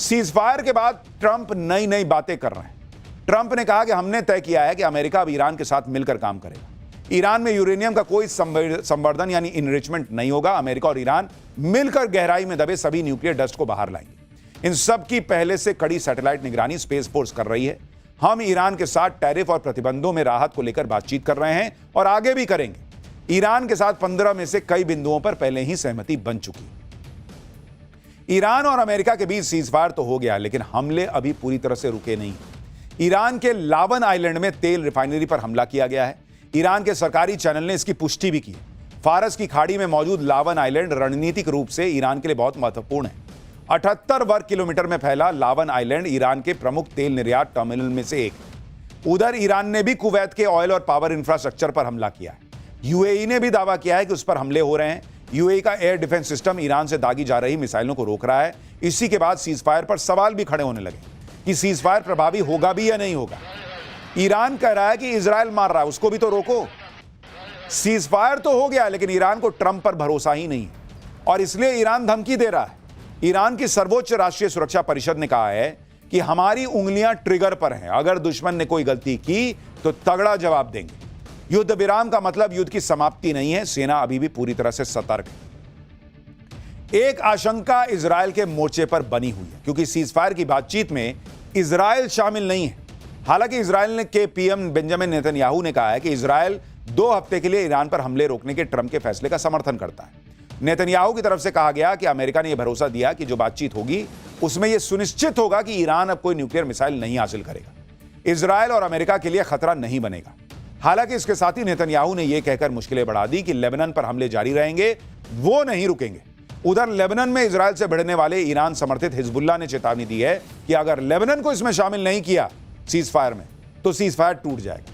Ceasefire के बाद Trump नई नई बातें कर रहे हैं। ट्रंप ने कहा कि हमने तय किया है कि अमेरिका अब ईरान के साथ मिलकर काम करेगा। ईरान में यूरेनियम का कोई संवर्धन यानी इनरिचमेंट नहीं होगा। अमेरिका और ईरान मिलकर गहराई में दबे सभी न्यूक्लियर डस्ट को बाहर लाएंगे। इन सब की पहले से कड़ी सैटेलाइट निगरानी स्पेस फोर्स कर रही है। हम ईरान के साथ टैरिफ और प्रतिबंधों में राहत को लेकर बातचीत कर रहे हैं और आगे भी करेंगे। ईरान के साथ 15 में से कई बिंदुओं पर पहले ही सहमति बन चुकी। ईरान और अमेरिका के बीच सीजफायर तो हो गया, लेकिन हमले अभी पूरी तरह से रुके नहीं। ईरान के लावन आइलैंड में तेल रिफाइनरी पर हमला किया गया है। ईरान के सरकारी चैनल ने इसकी पुष्टि भी की। फारस की खाड़ी में मौजूद लावन आइलैंड रणनीतिक रूप से ईरान के लिए बहुत महत्वपूर्ण है। 78 वर्ग किलोमीटर में फैला लावन आइलैंड ईरान के प्रमुख तेल निर्यात टर्मिनल में से एक। उधर ईरान ने भी कुवैत के ऑयल और पावर इंफ्रास्ट्रक्चर पर हमला किया है। यूएई ने भी दावा किया है कि उस पर हमले हो रहे हैं। यूएई का एयर डिफेंस सिस्टम ईरान से दागी जा रही मिसाइलों को रोक रहा है। इसी के बाद सीजफायर पर सवाल भी खड़े होने लगे कि सीजफायर प्रभावी होगा भी या नहीं होगा। ईरान कह रहा है कि इजराइल मार रहा है, उसको भी तो रोको। सीजफायर तो हो गया, लेकिन ईरान को ट्रंप पर भरोसा ही नहीं है और इसलिए ईरान धमकी दे रहा है। ईरान की सर्वोच्च राष्ट्रीय सुरक्षा परिषद ने कहा है कि हमारी उंगलियां ट्रिगर पर हैं। अगर दुश्मन ने कोई गलती की तो तगड़ा जवाब देंगे। युद्ध विराम का मतलब युद्ध की समाप्ति नहीं है। सेना अभी भी पूरी तरह से सतर्क है। एक आशंका इजरायल के मोर्चे पर बनी हुई है, क्योंकि सीजफायर की बातचीत में इजरायल शामिल नहीं है। हालांकि इजरायल के पीएम बेंजामिन नेतन्याहू ने कहा है कि इजरायल 2 हफ्ते के लिए ईरान पर हमले रोकने के ट्रंप के फैसले का समर्थन करता है। नेतन्याहू की तरफ से कहा गया कि अमेरिका ने यह भरोसा दिया कि जो बातचीत होगी उसमें यह सुनिश्चित होगा कि ईरान अब कोई न्यूक्लियर मिसाइल नहीं हासिल करेगा। इजरायल और अमेरिका के लिए खतरा नहीं बनेगा। हालांकि इसके साथ ही नेतन्याहू ने यह कहकर मुश्किलें बढ़ा दी कि लेबनान पर हमले जारी रहेंगे, वो नहीं रुकेंगे। उधर लेबनान में इजरायल से भिड़ने वाले ईरान समर्थित हिजबुल्लाह ने चेतावनी दी है कि अगर लेबनान को इसमें शामिल नहीं किया सीजफायर में तो सीजफायर टूट जाएगा।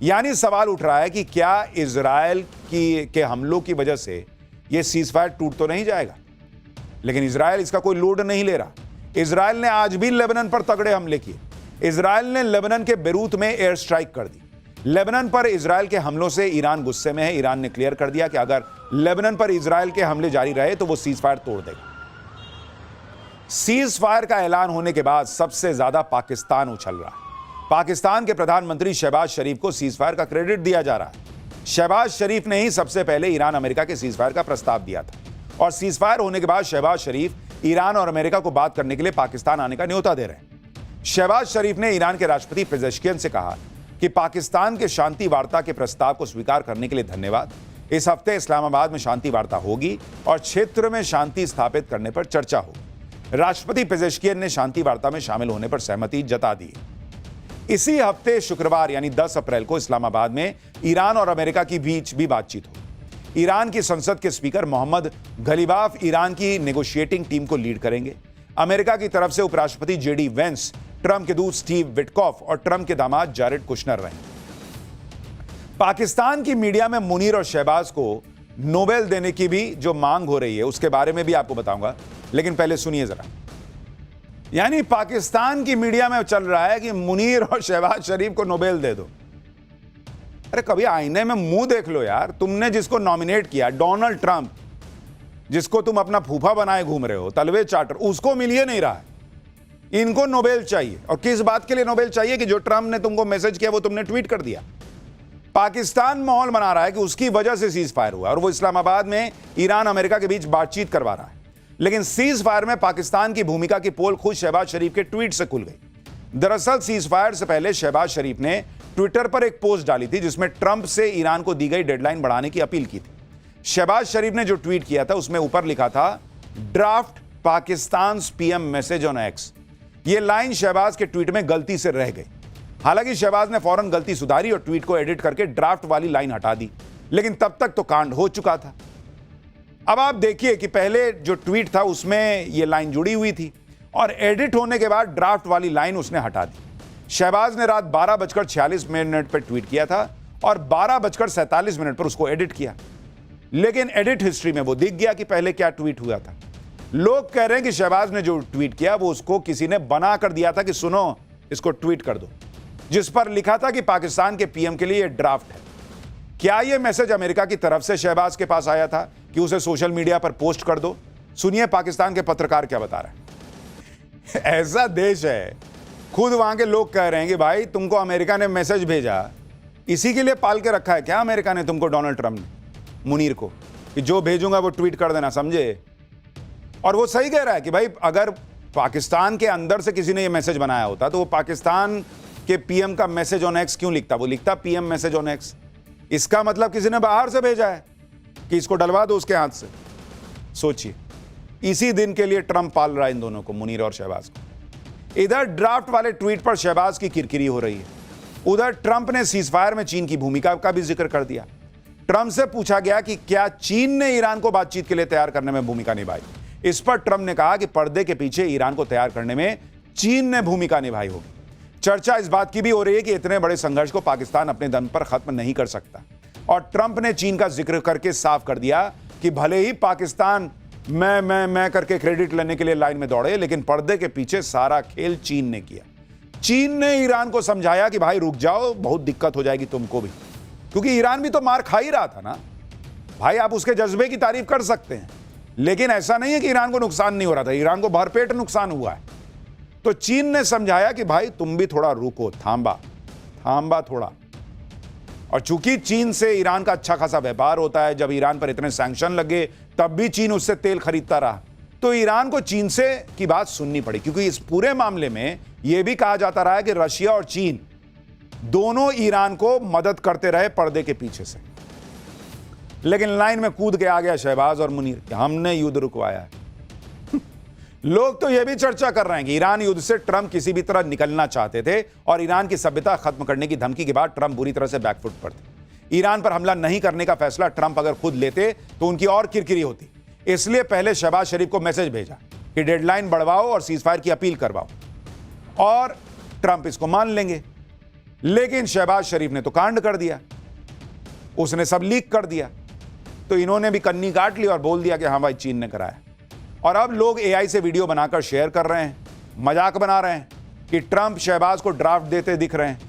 यानी सवाल उठ रहा है कि क्या इजरायल के हमलों की वजह से यह सीजफायर टूट तो नहीं जाएगा। लेकिन इजरायल इसका कोई लोड नहीं ले रहा। इजरायल ने आज भी लेबनान पर तगड़े हमले किए। इजरायल ने लेबनान के बेरूत में एयर स्ट्राइक कर दी। लेबनान पर इजरायल के हमलों से ईरान गुस्से में है। ईरान ने क्लियर कर दिया कि अगर लेबनान पर इजरायल के हमले जारी रहे तो वो सीजफायर तोड़ देगा। सीजफायर का ऐलान होने के बाद सबसे ज्यादा पाकिस्तान उछल रहा है। पाकिस्तान के प्रधानमंत्री शहबाज शरीफ को सीजफायर का क्रेडिट दिया जा रहा है। शहबाज शरीफ ने ही सबसे पहले ईरान अमेरिका के सीजफायर का प्रस्ताव दिया था और सीजफायर होने के बाद शहबाज शरीफ ईरान और अमेरिका को बात करने के लिए पाकिस्तान आने का न्योता दे रहे हैं। शहबाज शरीफ ने ईरान के राष्ट्रपति पेजेश्कियन से कहा कि पाकिस्तान के शांति वार्ता के प्रस्ताव को स्वीकार करने के लिए धन्यवाद। इस हफ्ते इस्लामाबाद में शांति वार्ता होगी और क्षेत्र में शांति स्थापित करने पर चर्चा होगी। राष्ट्रपति पेजेश्कियन ने शांति वार्ता में शामिल होने पर सहमति जता दी। इसी हफ्ते शुक्रवार यानी 10 अप्रैल को इस्लामाबाद में ईरान और अमेरिका के बीच भी बातचीत होगी। ईरान की संसद के स्पीकर मोहम्मद गलीबाफ ईरान की नेगोशिएटिंग टीम को लीड करेंगे। अमेरिका की तरफ से उपराष्ट्रपति जेडी वेंस, ट्रंप के दूत स्टीव विटकॉफ और ट्रंप के दामाद जारेड कुशनर रहेंगे। पाकिस्तान की मीडिया में मुनीर और शहबाज को नोबेल देने की भी जो मांग हो रही है उसके बारे में भी आपको बताऊंगा, लेकिन पहले सुनिए जरा। यानी पाकिस्तान की मीडिया में चल रहा है कि मुनीर और शहबाज शरीफ को नोबेल दे दो। अरे कभी आईने में मुंह देख लो यार। तुमने जिसको नॉमिनेट किया, डोनाल्ड ट्रंप, जिसको तुम अपना फूफा बनाए घूम रहे हो, तलवे चाटर, उसको मिल ही नहीं रहा है। इनको नोबेल चाहिए। और किस बात के लिए नोबेल चाहिए? कि जो ट्रंप ने तुमको मैसेज किया वो तुमने ट्वीट कर दिया। पाकिस्तान माहौल बना रहा है कि उसकी वजह से सीज फायर हुआ और वो इस्लामाबाद में ईरान अमेरिका के बीच बातचीत करवा रहा है। लेकिन सीज फायर में पाकिस्तान की भूमिका की पोल खुद शहबाज शरीफ के ट्वीट से खुल गई। दरअसल सीज फायर से पहले शहबाज शरीफ ने ट्विटर पर एक पोस्ट डाली थी जिसमें ट्रंप से ईरान को दी गई डेडलाइन बढ़ाने की अपील की थी। शहबाज शरीफ ने जो ट्वीट किया था उसमें ऊपर लिखा था, draft Pakistan PM message on x. ये लाइन शहबाज के ट्वीट में गलती से रह गई। हालांकि शहबाज ने फौरन गलती सुधारी और ट्वीट को एडिट करके ड्राफ्ट वाली लाइन हटा दी, लेकिन तब तक तो कांड हो चुका था। अब आप देखिए कि पहले जो ट्वीट था उसमें यह लाइन जुड़ी हुई थी और एडिट होने के बाद ड्राफ्ट वाली लाइन उसने हटा दी। शहबाज ने रात 12:46 पर ट्वीट किया था और 12:47 पर उसको एडिट किया, लेकिन एडिट हिस्ट्री में वो दिख गया कि पहले क्या ट्वीट हुआ था। लोग कह रहे हैं कि शहबाज ने जो ट्वीट किया वो उसको किसी ने बना कर दिया था कि सुनो इसको ट्वीट कर दो, जिस पर लिखा था कि पाकिस्तान के पीएम के लिए यह ड्राफ्ट है। क्या यह मैसेज अमेरिका की तरफ से शहबाज के पास आया था कि उसे सोशल मीडिया पर पोस्ट कर दो? सुनिए पाकिस्तान के पत्रकार क्या बता रहे हैं। ऐसा देश है, खुद वहां के लोग कह रहे हैं कि भाई तुमको अमेरिका ने मैसेज भेजा, इसी के लिए पाल के रखा है क्या अमेरिका ने तुमको, डोनाल्ड ट्रंप ने मुनीर को, कि जो भेजूंगा वो ट्वीट कर देना, समझे। और वो सही कह रहा है कि भाई अगर पाकिस्तान के अंदर से किसी ने ये मैसेज बनाया होता तो वो पाकिस्तान के पीएम का मैसेज ऑन एक्स क्यों लिखता, वो लिखता पीएम मैसेज ऑन एक्स। इसका मतलब किसी ने बाहर से भेजा है कि इसको डलवा दो उसके हाथ से। सोचिए, इसी दिन के लिए ट्रंप पाल रहा है इन दोनों को, मुनीर और शहबाज को। इधर ड्राफ्ट वाले ट्वीट पर शहबाज की किरकिरी हो रही है, उधर ट्रंप ने सीजफायर में चीन की भूमिका का भी जिक्र कर दिया। ट्रंप से पूछा गया कि क्या चीन ने ईरान को बातचीत के लिए तैयार करने में भूमिका निभाई। इस पर ट्रंप ने कहा कि पर्दे के पीछे ईरान को तैयार करने में चीन ने भूमिका निभाई होगी। चर्चा इस बात की भी हो रही है कि इतने बड़े संघर्ष को पाकिस्तान अपने दम पर खत्म नहीं कर सकता, और ट्रंप ने चीन का जिक्र करके साफ कर दिया कि भले ही पाकिस्तान मैं करके क्रेडिट लेने के लिए लाइन में दौड़े, लेकिन पर्दे के पीछे सारा खेल चीन ने किया। चीन ने ईरान को समझाया कि भाई रुक जाओ, बहुत दिक्कत हो जाएगी तुमको भी, क्योंकि ईरान भी तो मार खा ही रहा था ना भाई। आप उसके जज्बे की तारीफ कर सकते हैं, लेकिन ऐसा नहीं है कि ईरान को नुकसान नहीं हो रहा था, ईरान को भरपेट नुकसान हुआ है। तो चीन ने समझाया कि भाई तुम भी थोड़ा रुको, थांबा थोड़ा। और चूंकि चीन से ईरान का अच्छा खासा व्यापार होता है, जब ईरान पर इतने सैंक्शन लगे तब भी चीन उससे तेल खरीदता रहा, तो ईरान को चीन से की बात सुननी पड़ी, क्योंकि इस पूरे मामले में यह भी कहा जाता रहा है कि रशिया और चीन दोनों ईरान को मदद करते रहे पर्दे के पीछे से। लेकिन लाइन में कूद के आ गया शहबाज और मुनीर कि हमने युद्ध रुकवाया है। लोग तो यह भी चर्चा कर रहे हैं कि ईरान युद्ध से ट्रंप किसी भी तरह निकलना चाहते थे, और ईरान की सभ्यता खत्म करने की धमकी के बाद ट्रंप बुरी तरह से बैकफुट पर थे। ईरान पर हमला नहीं करने का फैसला ट्रंप अगर खुद लेते तो उनकी और किरकिरी होती, इसलिए पहले शहबाज शरीफ को मैसेज भेजा कि डेडलाइन बढ़वाओ और सीजफायर की अपील करवाओ, और ट्रंप इसको मान लेंगे। लेकिन शहबाज शरीफ ने तो कांड कर दिया, उसने सब लीक कर दिया, तो इन्होंने भी कन्नी काट ली और बोल दिया कि हाँ भाई चीन ने कराया। और अब लोग एआई से वीडियो बनाकर शेयर कर रहे हैं, मजाक बना रहे हैं कि ट्रंप शहबाज को ड्राफ्ट देते दिख रहे हैं।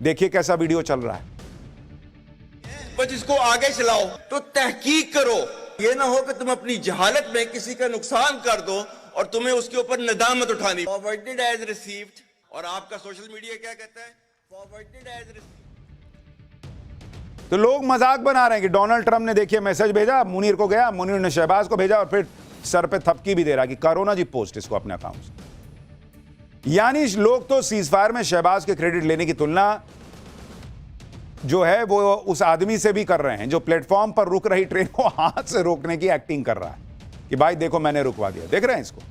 देखिए कैसा वीडियो चल रहा है। बस इसको आगे चलाओ तो तहकीक करो, ये ना हो कि तुम अपनी जहालत में किसी का नुकसान कर दो और तुम्हें उसके ऊपर नदामत उठानी। फॉरवर्डेड एज रिसीव्ड, और आपका सोशल मीडिया क्या कहता है, फॉरवर्डेड एज रिसीव्ड। तो लोग मजाक बना रहे हैं कि डोनाल्ड ट्रंप ने देखिए मैसेज भेजा, मुनीर को गया, मुनीर ने शहबाज को भेजा, और फिर सर पे थपकी भी दे रहा कि करो ना जी पोस्ट इसको अपने अकाउंट से। यानी लोग तो सीजफायर में शहबाज के क्रेडिट लेने की तुलना जो है वो उस आदमी से भी कर रहे हैं जो प्लेटफॉर्म पर रुक रही ट्रेन को हाथ से रोकने की एक्टिंग कर रहा है कि भाई देखो मैंने रुकवा दिया। देख रहे हैं इसको,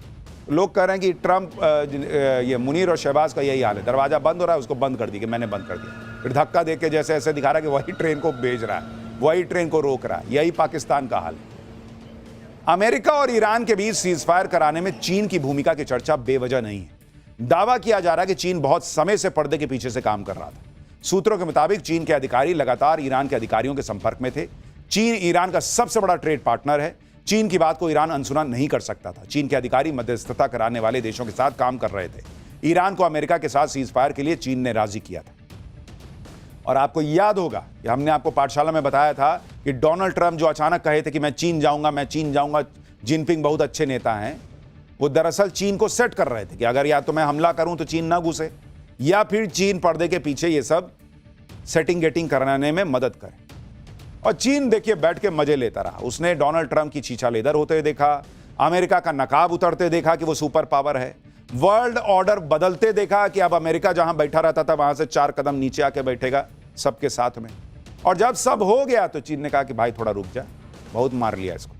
लोग कह रहे हैं कि ट्रंप ये मुनीर और शहबाज का यही हाल है, दरवाजा बंद हो रहा है उसको बंद कर दिया कि मैंने बंद कर दिया, फिर धक्का देख के जैसे ऐसे दिखा रहा है कि वही ट्रेन को भेज रहा है, वही ट्रेन को रोक रहा है। यही पाकिस्तान का हाल है। अमेरिका और ईरान के बीच सीजफायर कराने में चीन की भूमिका की चर्चा बेवजह नहीं है। दावा किया जा रहा है कि चीन बहुत समय से पर्दे के पीछे से काम कर रहा था। सूत्रों के मुताबिक चीन के अधिकारी लगातार ईरान के अधिकारियों के संपर्क में थे। चीन ईरान का सबसे बड़ा ट्रेड पार्टनर है। चीन की बात को ईरान अनसुना नहीं कर सकता था। चीन के अधिकारी मध्यस्थता कराने वाले देशों के साथ काम कर रहे थे। ईरान को अमेरिका के साथ सीजफायर के लिए चीन ने राजी किया था। और आपको याद होगा कि हमने आपको पाठशाला में बताया था कि डोनाल्ड ट्रंप जो अचानक कहे थे कि मैं चीन जाऊंगा, जिनपिंग बहुत अच्छे नेता हैं, वो दरअसल चीन को सेट कर रहे थे कि अगर या तो मैं हमला करूं तो चीन ना घुसे, या फिर चीन पर्दे के पीछे ये सब सेटिंग गेटिंग कराने में मदद करे। और चीन देखिए बैठ के मजे लेता रहा। उसने डोनाल्ड ट्रंप की छीछा लेदर होते देखा, अमेरिका का नकाब उतरते देखा कि वो सुपर पावर है, वर्ल्ड ऑर्डर बदलते देखा कि अब अमेरिका जहां बैठा रहता था वहां से 4 कदम नीचे आके बैठेगा सबके साथ में। और जब सब हो गया तो चीन ने कहा कि भाई थोड़ा रुक जा, बहुत मार लिया इसको।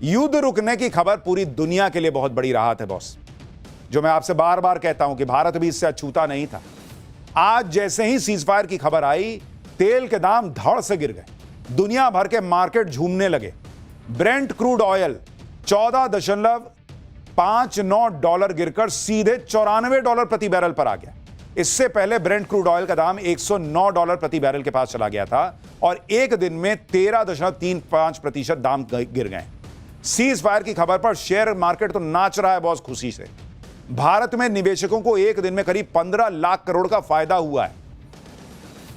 युद्ध रुकने की खबर पूरी दुनिया के लिए बहुत बड़ी राहत है बॉस, जो मैं आपसे बार बार कहता हूं कि भारत भी इससे अछूता नहीं था। आज जैसे ही सीजफायर की खबर आई, तेल के दाम धड़ से गिर गए, दुनिया भर के मार्केट झूमने लगे। ब्रेंट क्रूड ऑयल $14.59 गिरकर सीधे $94 प्रति बैरल पर आ गया। इससे पहले ब्रेंट क्रूड ऑयल का दाम $109 प्रति बैरल के पास चला गया था, और एक दिन में 13.35% दाम गिर गए। सीज फायर की खबर पर शेयर मार्केट तो नाच रहा है बॉस खुशी से। भारत में निवेशकों को एक दिन में करीब 15 लाख करोड़ का फायदा हुआ है।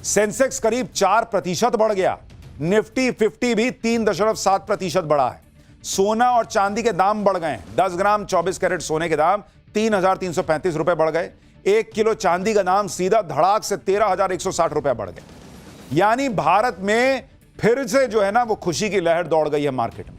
सेंसेक्स करीब 4% बढ़ गया। निफ्टी 50 भी 3.7% बढ़ा है। सोना और चांदी के दाम बढ़ गए। 10 ग्राम 24 कैरेट सोने के दाम 3,335 रुपए बढ़ गए। 1 किलो चांदी का दाम सीधा धड़ाक से 13,160 रुपए बढ़ गए। यानी भारत में फिर से जो है ना वो खुशी की लहर दौड़ गई है मार्केट में।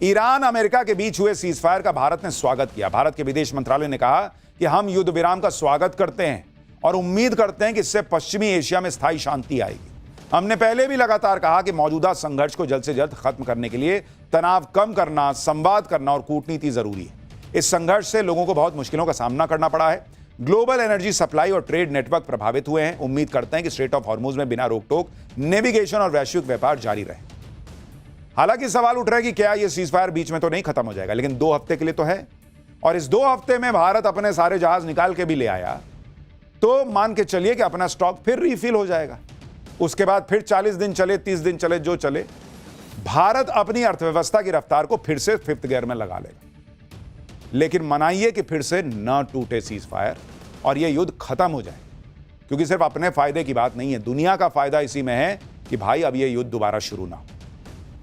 ईरान अमेरिका के बीच हुए सीजफायर का भारत ने स्वागत किया। भारत के विदेश मंत्रालय ने कहा कि हम युद्ध विराम का स्वागत करते हैं और उम्मीद करते हैं कि इससे पश्चिमी एशिया में स्थायी शांति आएगी। हमने पहले भी लगातार कहा कि मौजूदा संघर्ष को जल्द से जल्द खत्म करने के लिए तनाव कम करना, संवाद करना और कूटनीति जरूरी है। इस संघर्ष से लोगों को बहुत मुश्किलों का सामना करना पड़ा है। ग्लोबल एनर्जी सप्लाई और ट्रेड नेटवर्क प्रभावित हुए हैं। उम्मीद करते हैं कि स्ट्रेट ऑफ हॉर्मुज में बिना रोक टोक नेविगेशन और वैश्विक व्यापार जारी रहे। हालांकि सवाल उठ रहा है कि क्या यह सीजफायर बीच में तो नहीं खत्म हो जाएगा, लेकिन 2 हफ्ते के लिए तो है, और इस 2 हफ्ते में भारत अपने सारे जहाज निकाल के भी ले आया तो मान के चलिए कि अपना स्टॉक फिर रिफिल हो जाएगा। उसके बाद फिर 40 दिन चले, 30 दिन चले, जो चले, भारत अपनी अर्थव्यवस्था की रफ्तार को फिर से 5th गियर में लगा लेगा। लेकिन मनाइए कि फिर से न टूटे सीजफायर और यह युद्ध खत्म हो जाए, क्योंकि सिर्फ अपने फायदे की बात नहीं है, दुनिया का फायदा इसी में है कि भाई अब यह युद्ध दोबारा शुरू ना हो।